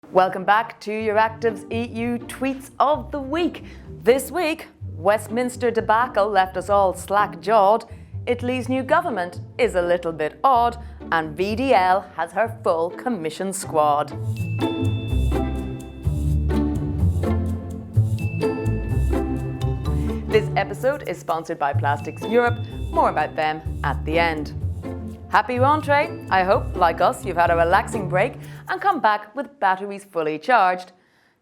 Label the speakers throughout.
Speaker 1: Welcome back to Euractiv's EU Tweets of the Week. This week, Westminster debacle left us all slack-jawed, Italy's new government is a little bit odd, and VDL has her full commission squad. This episode is sponsored by Plastics Europe. More about them at the end. Happy rentrée! I hope, like us, you've had a relaxing break and come back with batteries fully charged,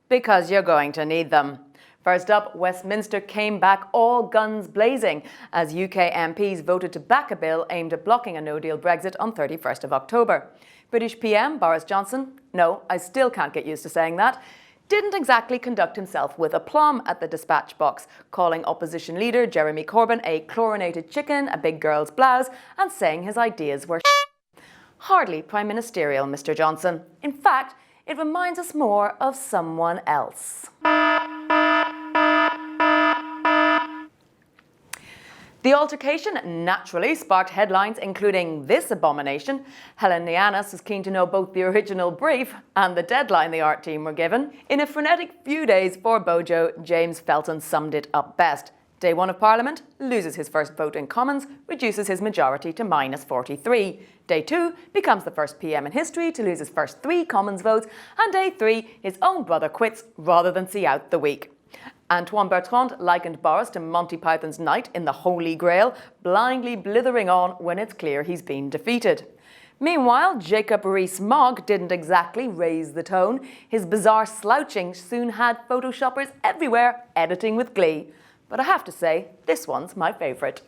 Speaker 1: because you're going to need them. First up, Westminster came back all guns blazing as UK MPs voted to back a bill aimed at blocking a no-deal Brexit on 31st of October. British PM Boris Johnson, no, I still can't get used to saying that, didn't exactly conduct himself with aplomb at the dispatch box, calling opposition leader Jeremy Corbyn a chlorinated chicken, a big girl's blouse, and saying his ideas were hardly prime ministerial, Mr. Johnson. In fact, it reminds us more of someone else. The altercation naturally sparked headlines including this abomination. Helen Nianis was keen to know both the original brief and the deadline the art team were given. In a frenetic few days for Bojo, James Felton summed it up best. Day 1 of Parliament, loses his first vote in Commons, reduces his majority to -43. Day 2 becomes the first PM in history to lose his first 3 Commons votes, and Day 3, his own brother quits rather than see out the week. Antoine Bertrand likened Boris to Monty Python's knight in the Holy Grail, blindly blithering on when it's clear he's been defeated. Meanwhile, Jacob Rees-Mogg didn't exactly raise the tone. His bizarre slouching soon had photoshoppers everywhere editing with glee. But I have to say, this one's my favourite.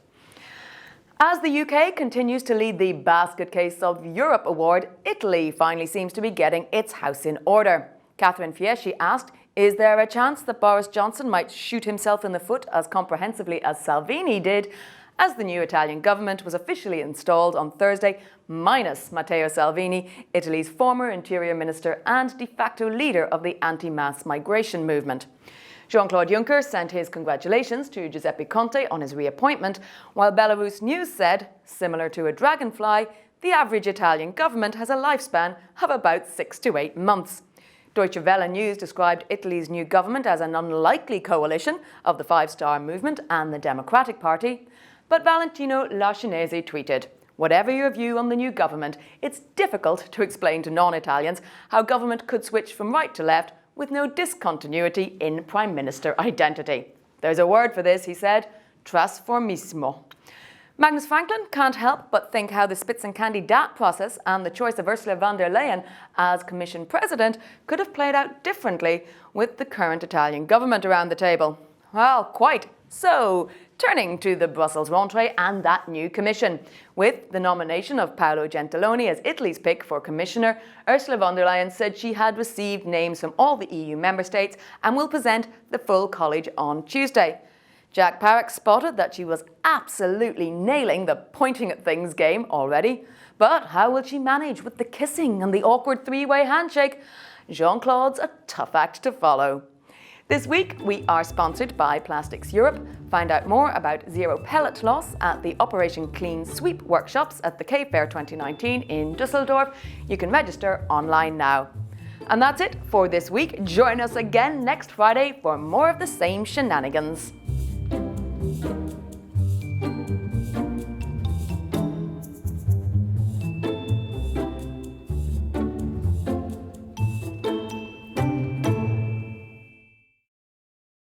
Speaker 1: As the UK continues to lead the Basket Case of Europe award, Italy finally seems to be getting its house in order. Catherine Fieschi asked, is there a chance that Boris Johnson might shoot himself in the foot as comprehensively as Salvini did, as the new Italian government was officially installed on Thursday, minus Matteo Salvini, Italy's former interior minister and de facto leader of the anti-mass migration movement. Jean-Claude Juncker sent his congratulations to Giuseppe Conte on his reappointment, while Belarus News said, similar to a dragonfly, the average Italian government has a lifespan of about 6 to 8 months. Deutsche Welle News described Italy's new government as an unlikely coalition of the Five Star Movement and the Democratic Party. But Valentino Lascinesi tweeted, whatever your view on the new government, it's difficult to explain to non-Italians how government could switch from right to left with no discontinuity in Prime Minister identity. There's a word for this, he said, trasformismo. Magnus Franklin can't help but think how the Spitzenkandidat process and the choice of Ursula von der Leyen as Commission President could have played out differently with the current Italian government around the table. Well, quite. So, turning to the Brussels rentrée and that new Commission. With the nomination of Paolo Gentiloni as Italy's pick for Commissioner, Ursula von der Leyen said she had received names from all the EU member states and will present the full college on Tuesday. Jack Parrock spotted that she was absolutely nailing the pointing at things game already. But how will she manage with the kissing and the awkward three-way handshake? Jean-Claude's a tough act to follow. This week, we are sponsored by Plastics Europe. Find out more about zero pellet loss at the Operation Clean Sweep workshops at the K Fair 2019 in Düsseldorf. You can register online now. And that's it for this week. Join us again next Friday for more of the same shenanigans.